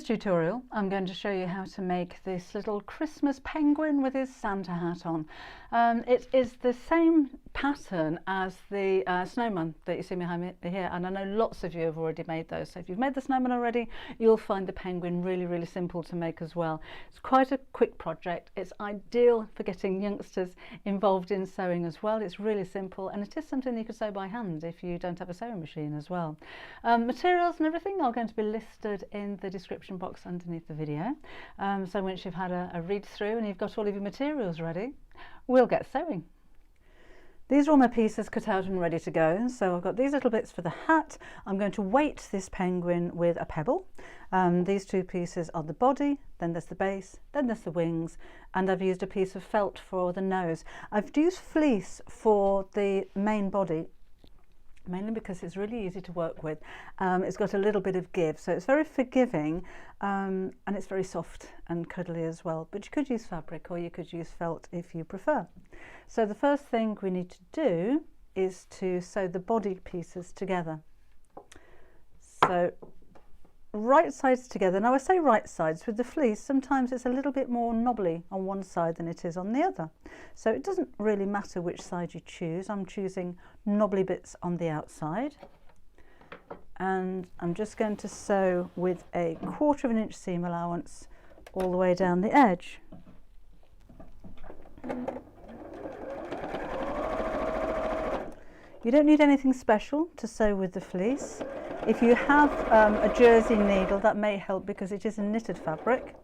Tutorial, I'm going to show you how to make this little Christmas penguin with his Santa hat on. It is the same pattern as the snowman that you see behind me here, and I know lots of you have already made those. So if you've made the snowman already, you'll find the penguin really simple to make as well. It's quite a quick project. It's ideal for getting youngsters involved in sewing as well. It's really simple, and it is something you can sew by hand if you don't have a sewing machine as well. Materials and everything are going to be listed in the description box underneath the video. So once you've had a read through and you've got all of your materials ready, we'll get sewing. These are all my pieces cut out and ready to go. So I've got these little bits for the hat. I'm going to weight this penguin with a pebble. These two pieces are the body, then there's the base, then there's the wings, and I've used a piece of felt for the nose. I've used fleece for the main body, mainly because it's really easy to work with. It's got a little bit of give, so it's very forgiving, and it's very soft and cuddly as well. But you could use fabric or you could use felt if you prefer. So the first thing we need to do is to sew the body pieces together. So right sides together. Now I say right sides, with the fleece sometimes it's a little bit more knobbly on one side than it is on the other, so it doesn't really matter which side you choose. I'm choosing knobbly bits on the outside, and I'm just going to sew with a 1/4 inch seam allowance all the way down the edge. You don't need anything special to sew with the fleece. If you have a jersey needle, that may help because it is a knitted fabric,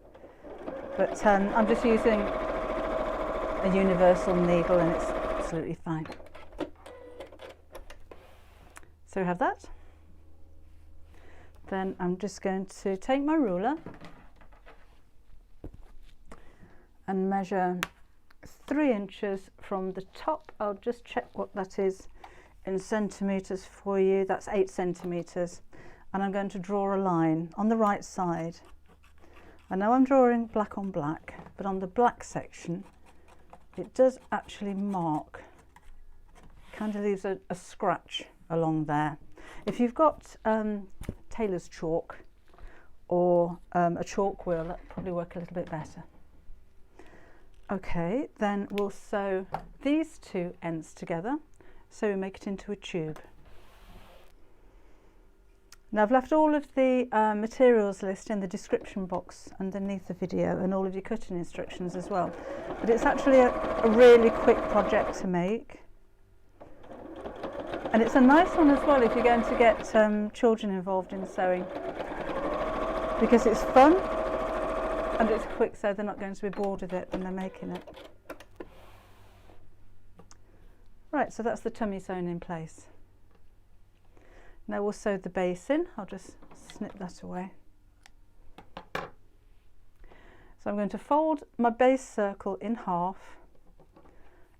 but I'm just using a universal needle and it's absolutely fine. So we have that. Then I'm just going to take my ruler and measure 3 inches from the top. I'll just check what that is in centimetres for you. That's 8 centimetres, and I'm going to draw a line on the right side. I know I'm drawing black on black, but on the black section it does actually mark, kind of leaves a scratch along there. If you've got tailor's chalk or a chalk wheel, that'll probably work a little bit better. Okay, then we'll sew these two ends together. So we make it into a tube. Now I've left all of the materials list in the description box underneath the video, and all of your cutting instructions as well. But it's actually a really quick project to make. And it's a nice one as well if you're going to get children involved in sewing, because it's fun and it's quick, so they're not going to be bored with it when they're making it. Right, so that's the tummy sewn in place. Now we'll sew the base in. I'll just snip that away. So I'm going to fold my base circle in half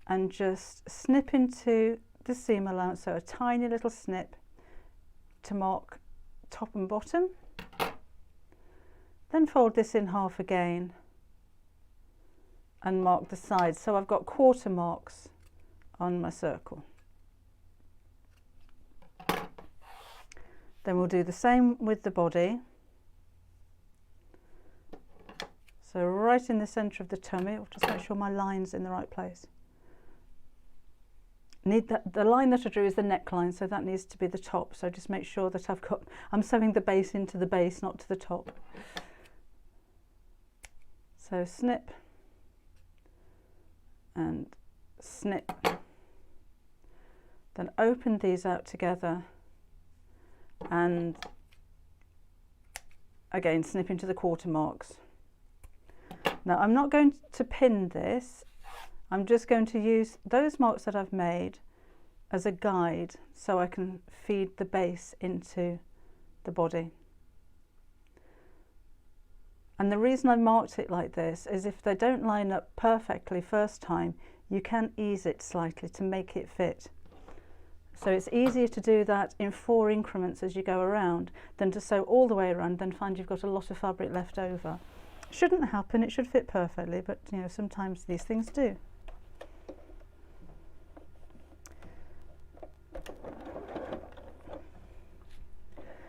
and just snip into the seam allowance, so a tiny little snip to mark top and bottom. Then fold this in half again and mark the sides. So I've got quarter marks on my circle. Then we'll do the same with the body. So right in the centre of the tummy, I'll just make sure my line's in the right place. The line that I drew is the neckline, so that needs to be the top. So just make sure that I'm sewing the base into the base, not to the top. So snip and snip. Then open these out together and again snip into the quarter marks. Now I'm not going to pin this, I'm just going to use those marks that I've made as a guide so I can feed the base into the body. And the reason I marked it like this is if they don't line up perfectly first time, you can ease it slightly to make it fit. So it's easier to do that in 4 increments as you go around than to sew all the way around, then find you've got a lot of fabric left over. Shouldn't happen, it should fit perfectly, but you know, sometimes these things do.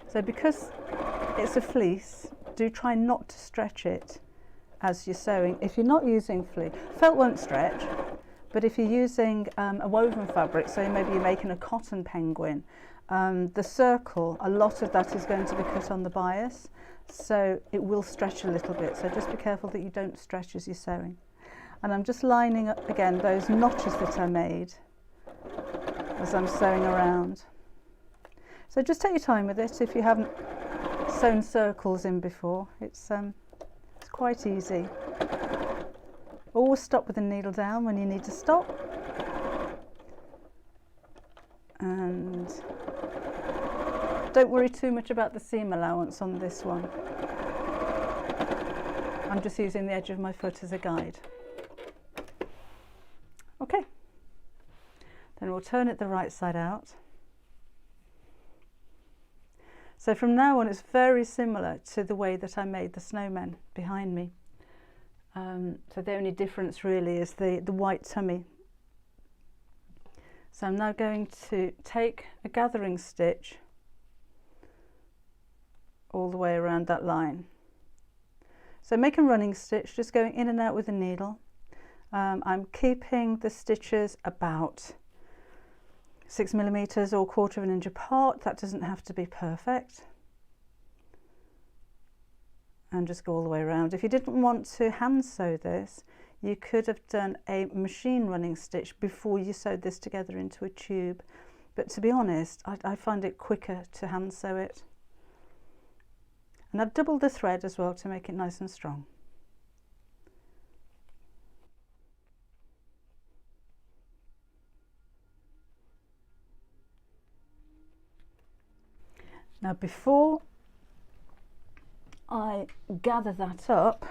So because it's a fleece, do try not to stretch it as you're sewing. If you're not using fleece, felt won't stretch, but if you're using a woven fabric, so maybe you're making a cotton penguin, the circle, a lot of that is going to be cut on the bias, so it will stretch a little bit, so just be careful that you don't stretch as you're sewing. And I'm just lining up again those notches that I made as I'm sewing around. So just take your time with it. If you haven't sewn circles in before, it's quite easy. Always stop with the needle down when you need to stop. And don't worry too much about the seam allowance on this one. I'm just using the edge of my foot as a guide. Okay, then we'll turn it the right side out. So from now on it's very similar to the way that I made the snowmen behind me. So the only difference really is the white tummy. So I'm now going to take a gathering stitch all the way around that line. So make a running stitch, just going in and out with the needle. I'm keeping the stitches about 6 millimeters or 1/4 inch apart. That doesn't have to be perfect. And just go all the way around. If you didn't want to hand sew this, you could have done a machine running stitch before you sewed this together into a tube. But to be honest, I find it quicker to hand sew it. And I've doubled the thread as well to make it nice and strong. Now before I gather that up,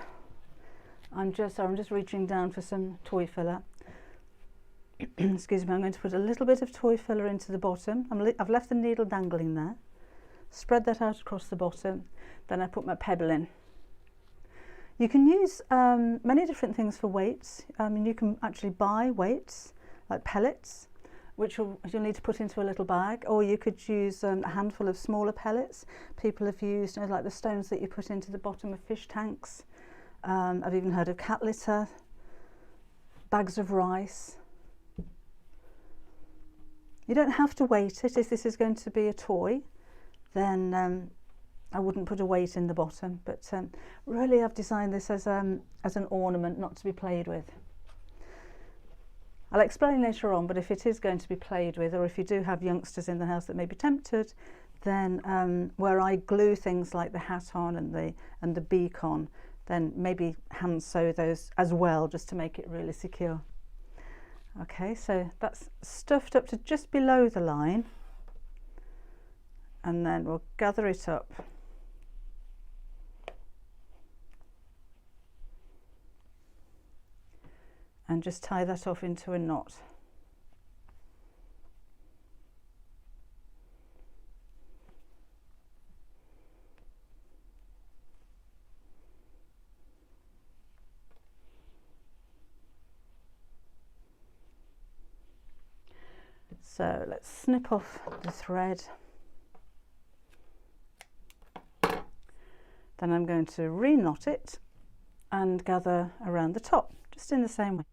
I'm just reaching down for some toy filler. Excuse me, I'm going to put a little bit of toy filler into the bottom. I've left the needle dangling there. Spread that out across the bottom. Then I put my pebble in. You can use many different things for weights. I mean, you can actually buy weights like pellets, which you'll need to put into a little bag, or you could use a handful of smaller pellets. People have used, you know, like the stones that you put into the bottom of fish tanks. I've even heard of cat litter, bags of rice. You don't have to weight it. If this is going to be a toy, then I wouldn't put a weight in the bottom, but really I've designed this as an ornament, not to be played with. I'll explain later on, but if it is going to be played with, or if you do have youngsters in the house that may be tempted, then where I glue things like the hat on and the beak on, then maybe hand sew those as well, just to make it really secure. Okay, so that's stuffed up to just below the line, and then we'll gather it up. And just tie that off into a knot. So let's snip off the thread. Then I'm going to re-knot it and gather around the top, just in the same way.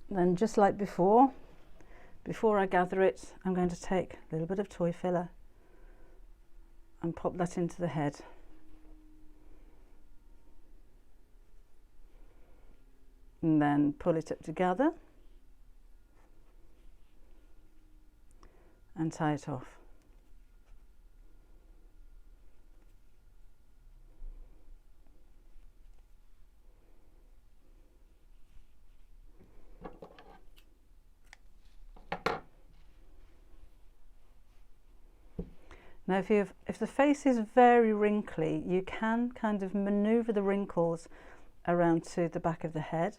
Then just like before I gather it, I'm going to take a little bit of toy filler and pop that into the head. And then pull it up together and tie it off. Now if the face is very wrinkly, you can kind of maneuver the wrinkles around to the back of the head.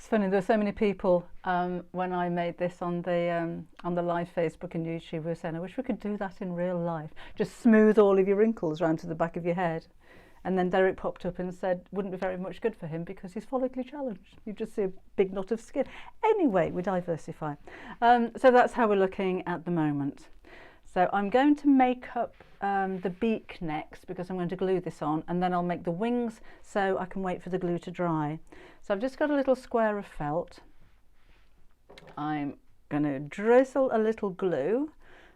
It's funny, there were so many people when I made this on the live Facebook and YouTube were saying, I wish we could do that in real life. Just smooth all of your wrinkles round to the back of your head. And then Derek popped up and said, wouldn't be very much good for him because he's follically challenged. You just see a big knot of skin. Anyway, we diversify. So that's how we're looking at the moment. So I'm going to make up the beak next because I'm going to glue this on, and then I'll make the wings so I can wait for the glue to dry. So I've just got a little square of felt. I'm going to drizzle a little glue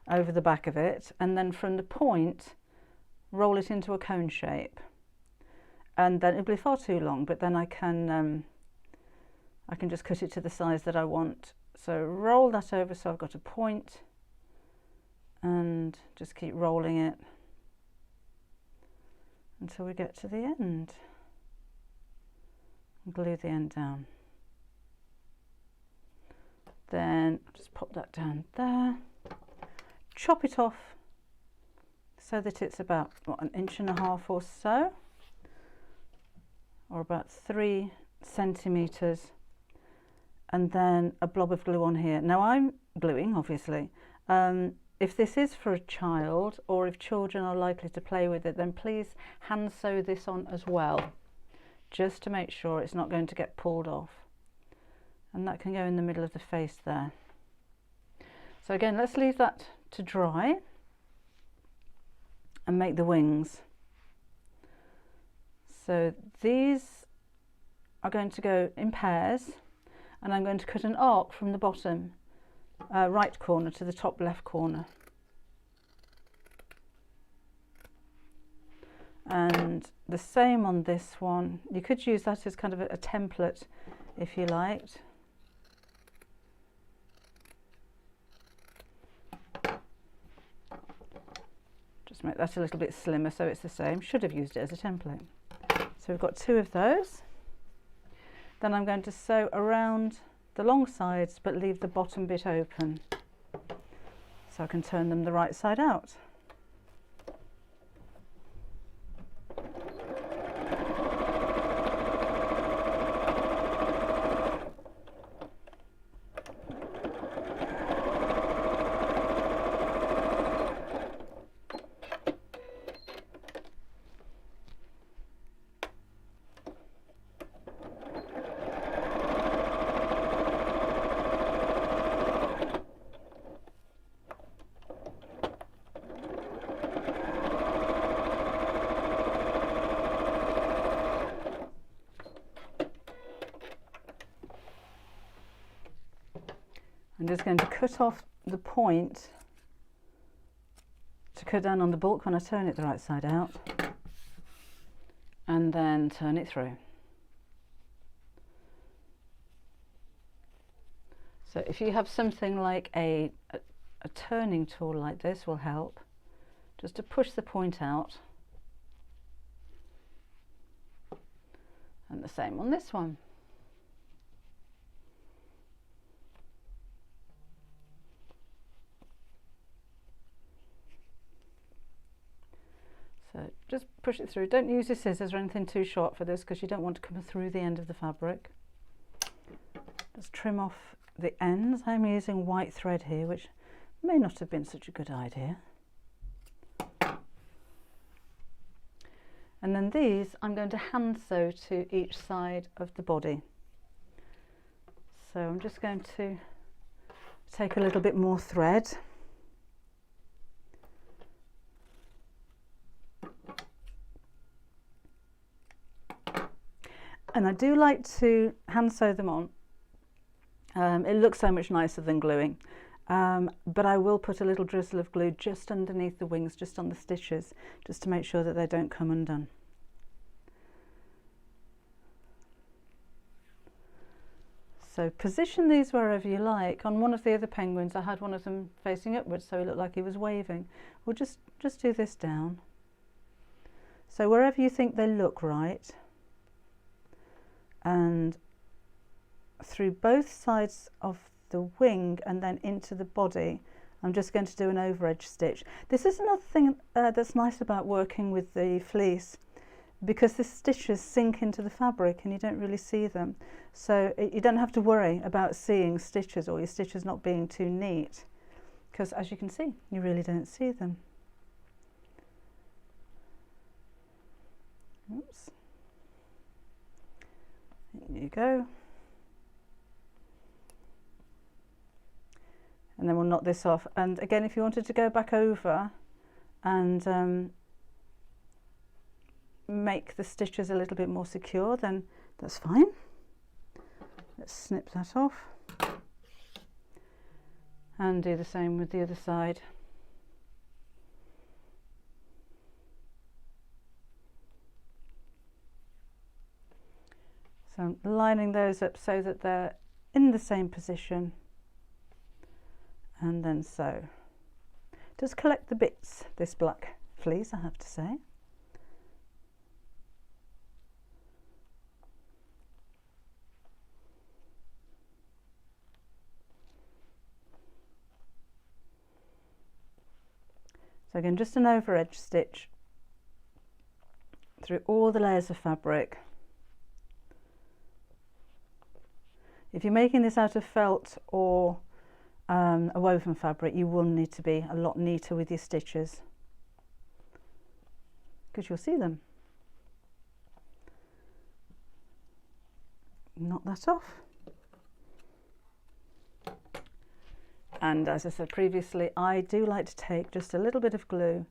over the back of it, and then from the point roll it into a cone shape. And then it'll be far too long, but then I can just cut it to the size that I want. So roll that over so I've got a point, and just keep rolling it until we get to the end. Glue the end down. Then just pop that down there. Chop it off so that it's about, what, 1.5 inches or so, or about 3 centimetres, and then a blob of glue on here. Now I'm gluing, obviously. If this is for a child, or if children are likely to play with it, then please hand sew this on as well, just to make sure it's not going to get pulled off. And that can go in the middle of the face there. So again, let's leave that to dry and make the wings. So these are going to go in pairs, and I'm going to cut an arc from the bottom right corner to the top left corner. And the same on this one. You could use that as kind of a template if you liked. Just make that a little bit slimmer so it's the same. Should have used it as a template. So we've got 2 of those. Then I'm going to sew around the long sides but leave the bottom bit open so I can turn them the right side out. I'm just going to cut off the point to cut down on the bulk when I turn it the right side out, and then turn it through. So if you have something like a turning tool like this will help, just to push the point out, and the same on this one. So just push it through. Don't use your scissors or anything too sharp for this because you don't want to come through the end of the fabric. Just trim off the ends. I'm using white thread here, which may not have been such a good idea. And then these I'm going to hand sew to each side of the body. So I'm just going to take a little bit more thread. And I do like to hand sew them on. It looks so much nicer than gluing. But I will put a little drizzle of glue just underneath the wings, just on the stitches, just to make sure that they don't come undone. So position these wherever you like. On one of the other penguins, I had one of them facing upwards, so he looked like he was waving. We'll just do this down. So wherever you think they look right, and through both sides of the wing and then into the body, I'm just going to do an over edge stitch. This is another thing that's nice about working with the fleece. because the stitches sink into the fabric and you don't really see them. So you don't have to worry about seeing stitches or your stitches not being too neat, because as you can see, you really don't see them. Oops. There you go. And then we'll knot this off. And again, if you wanted to go back over and make the stitches a little bit more secure, then that's fine. Let's snip that off and do the same with the other side. So I'm lining those up so that they're in the same position, and then sew. It does collect the bits, this black fleece, I have to say. So again, just an over edge stitch through all the layers of fabric. If you're making this out of felt or a woven fabric, you will need to be a lot neater with your stitches, because you'll see them. Knot that off. And as I said previously, I do like to take just a little bit of glue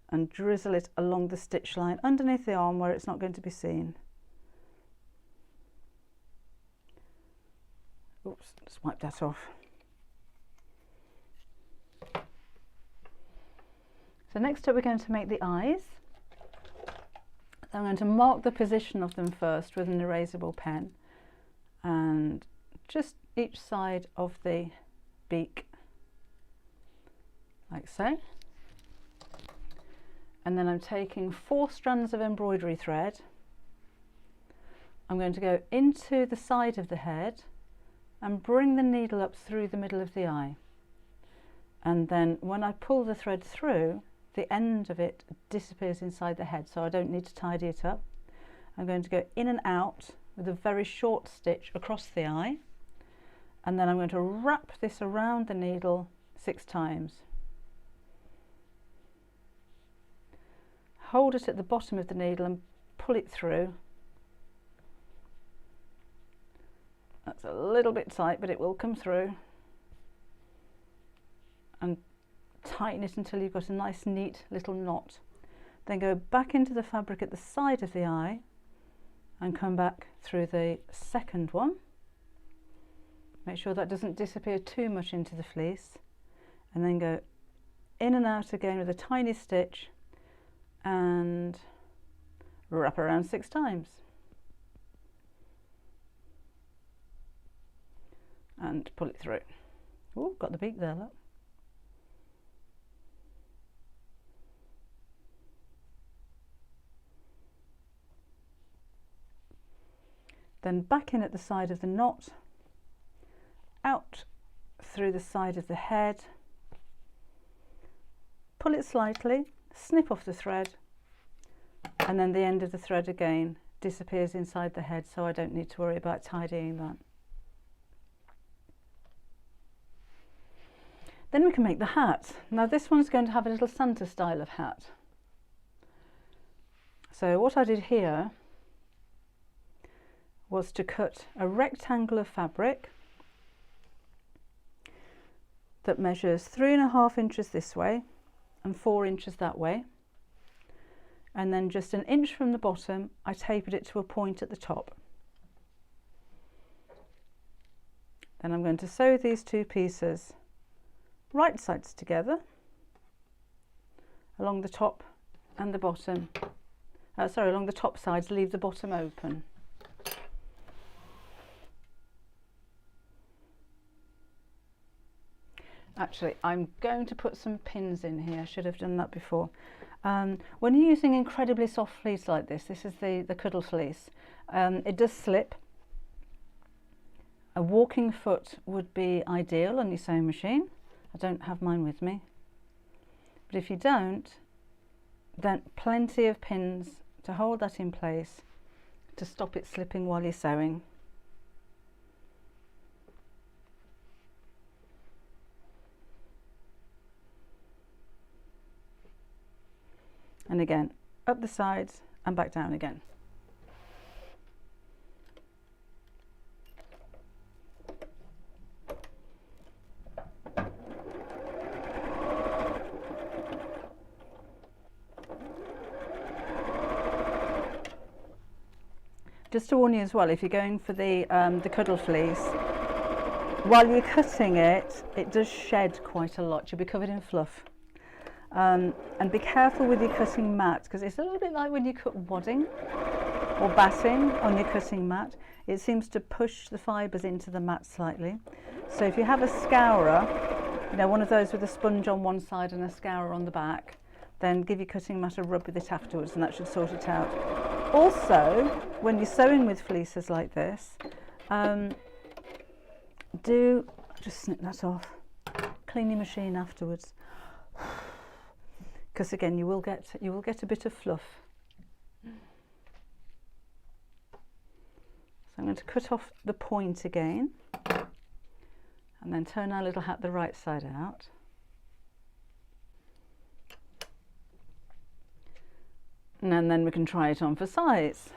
and drizzle it along the stitch line underneath the arm where it's not going to be seen. Oops, just wipe that off. So next up we're going to make the eyes. I'm going to mark the position of them first with an erasable pen, and just each side of the beak, like so. And then I'm taking 4 strands of embroidery thread. I'm going to go into the side of the head and bring the needle up through the middle of the eye. And then when I pull the thread through, the end of it disappears inside the head, so I don't need to tidy it up. I'm going to go in and out with a very short stitch across the eye, and then I'm going to wrap this around the needle 6 times. Hold it at the bottom of the needle and pull it through. That's a little bit tight, but it will come through. And tighten it until you've got a nice neat little knot. Then go back into the fabric at the side of the eye and come back through the second one. Make sure that doesn't disappear too much into the fleece, and then go in and out again with a tiny stitch and wrap around 6 times. And pull it through. Oh, got the beak there, look. Then back in at the side of the knot, out through the side of the head, pull it slightly, snip off the thread, and then the end of the thread again disappears inside the head, so I don't need to worry about tidying that. Then we can make the hat. Now this one's going to have a little Santa style of hat. So what I did here was to cut a rectangle of fabric that measures 3.5 inches this way and 4 inches that way, and then just 1 inch from the bottom I tapered it to a point at the top. Then I'm going to sew these 2 pieces right sides together along the top and the bottom, along the top sides, leave the bottom open. Actually, I'm going to put some pins in here. I should have done that before. When you're using incredibly soft fleece like this is the cuddle fleece, it does slip. A walking foot would be ideal on your sewing machine. I don't have mine with me. But if you don't, then plenty of pins to hold that in place to stop it slipping while you're sewing. And again, up the sides and back down again. Just to warn you as well, if you're going for the cuddle fleece, while you're cutting it, it does shed quite a lot. You'll be covered in fluff. And be careful with your cutting mat, because it's a little bit like when you cut wadding or batting on your cutting mat. It seems to push the fibres into the mat slightly. So if you have a scourer, you know, one of those with a sponge on one side and a scourer on the back, then give your cutting mat a rub with it afterwards and that should sort it out. Also, when you're sewing with fleeces like this, do just snip that off, clean your machine afterwards, because again you will get a bit of fluff. So I'm going to cut off the point again and then turn our little hat the right side out. And then we can try it on for size.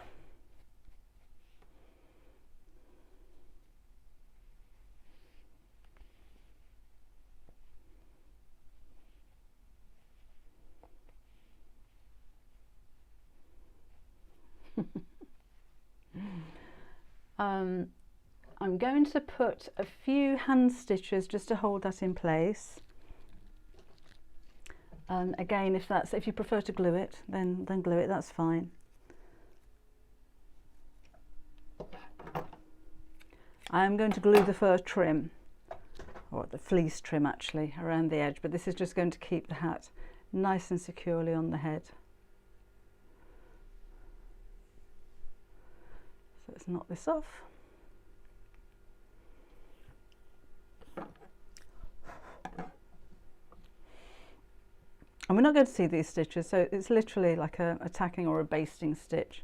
I'm going to put a few hand stitches just to hold that in place. Again, if you prefer to glue it, then glue it, that's fine. I'm going to glue the fur trim, or the fleece trim actually, around the edge, but this is just going to keep the hat nice and securely on the head. So let's knock this off. And we're not going to see these stitches, so it's literally like a tacking or a basting stitch.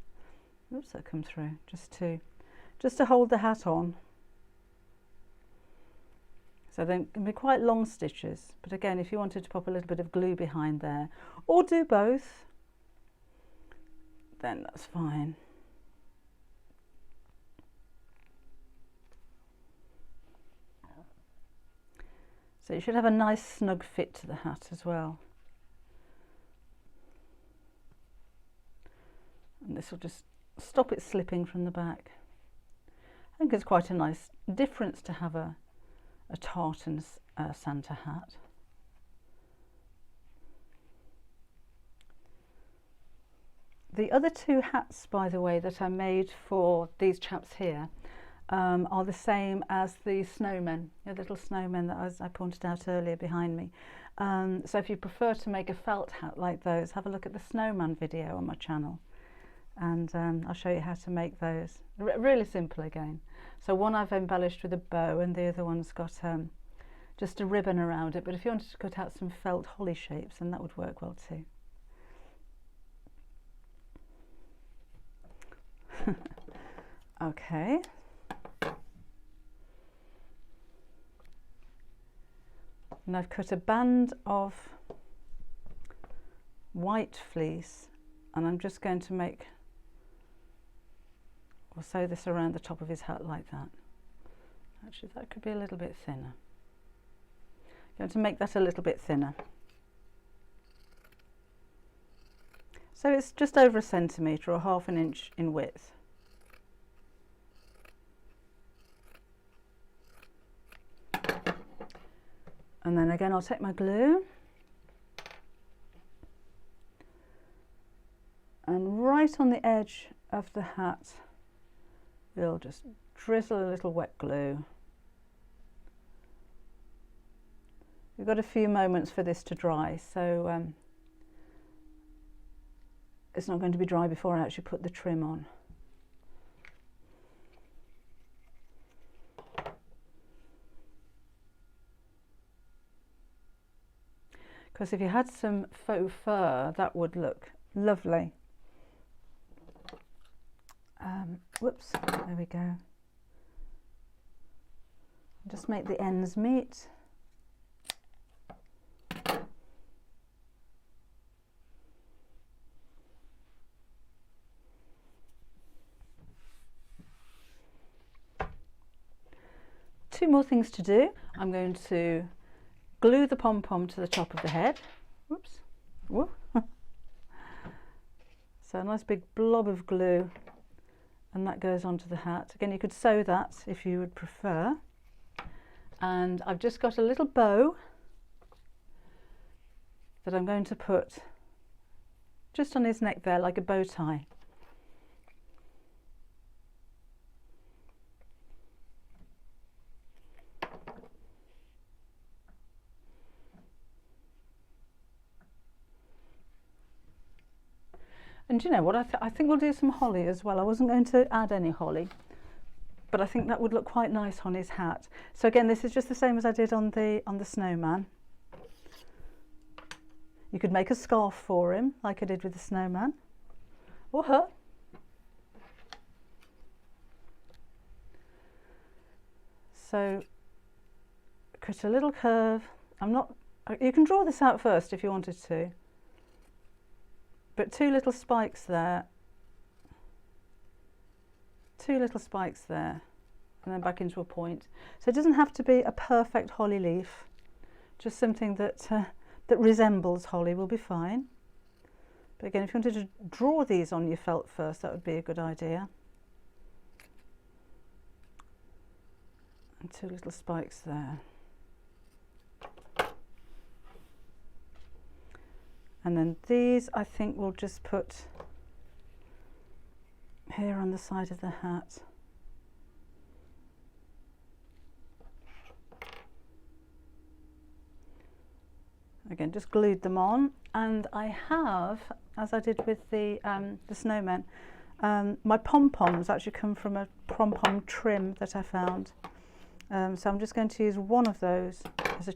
Oops, that come through, just to hold the hat on. So they can be quite long stitches, but again, if you wanted to pop a little bit of glue behind there, or do both, then that's fine. So you should have a nice snug fit to the hat as well. And this will just stop it slipping from the back. I think it's quite a nice difference to have a tartan Santa hat. The other two hats, by the way, that I made for these chaps here are the same as the snowmen, the little snowmen that I pointed out earlier behind me. So if you prefer to make a felt hat like those, have a look at the snowman video on my channel. And I'll show you how to make those. Really simple again. So one I've embellished with a bow and the other one's got just a ribbon around it, but if you wanted to cut out some felt holly shapes, then that would work well too. Okay. And I've cut a band of white fleece and I'm just going to we'll sew this around the top of his hat like that. Actually, that could be a little bit thinner. I'm going to make that a little bit thinner. So it's just over 1 centimetre or 1/2 inch in width. And then again, I'll take my glue and right on the edge of the hat, we'll just drizzle a little wet glue. We've got a few moments for this to dry, so it's not going to be dry before I actually put the trim on. Because if you had some faux fur, that would look lovely. Whoops, there we go. Just make the ends meet. Two more things to do. I'm going to glue the pom-pom to the top of the head. Whoops. Whoa. So a nice big blob of glue, and that goes onto the hat. Again, you could sew that if you would prefer. And I've just got a little bow that I'm going to put just on his neck there, like a bow tie. And you know what, I think we'll do some holly as well. I wasn't going to add any holly, but I think that would look quite nice on his hat. So again, this is just the same as I did on the snowman. You could make a scarf for him, like I did with the snowman, or her. So cut a little curve. You can draw this out first if you wanted to. But two little spikes there, and then back into a point. So it doesn't have to be a perfect holly leaf, just something that that resembles holly will be fine. But again, if you wanted to draw these on your felt first, that would be a good idea. And two little spikes there. And then these, I think we'll just put here on the side of the hat. Again, just glued them on, and I have, as I did with the snowman, my pom-poms actually come from a pom-pom trim that I found. So I'm just going to use one of those as a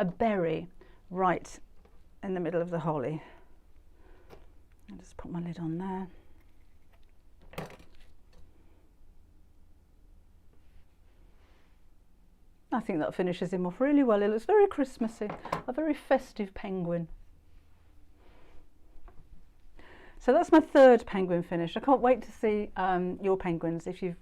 berry, right in the middle of the holly. I'll just put my lid on there. I think that finishes him off really well. It looks very Christmassy, a very festive penguin. So that's my third penguin finish. I can't wait to see your penguins. If you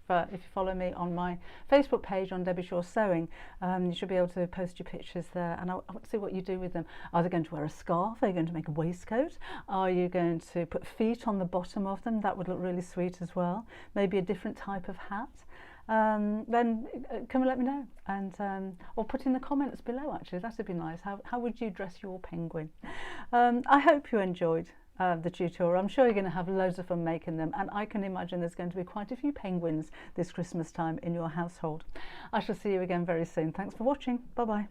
follow me on my Facebook page on Debbie Shaw Sewing, you should be able to post your pictures there, and I want to see what you do with them. Are they going to wear a scarf? Are you going to make a waistcoat? Are you going to put feet on the bottom of them? That would look really sweet as well. Maybe a different type of hat. Then come and let me know, and or put in the comments below. Actually, that would be nice. How would you dress your penguin? I hope you enjoyed the tutorial. I'm sure you're going to have loads of fun making them, and I can imagine there's going to be quite a few penguins this Christmas time in your household. I shall see you again very soon. Thanks for watching. Bye bye.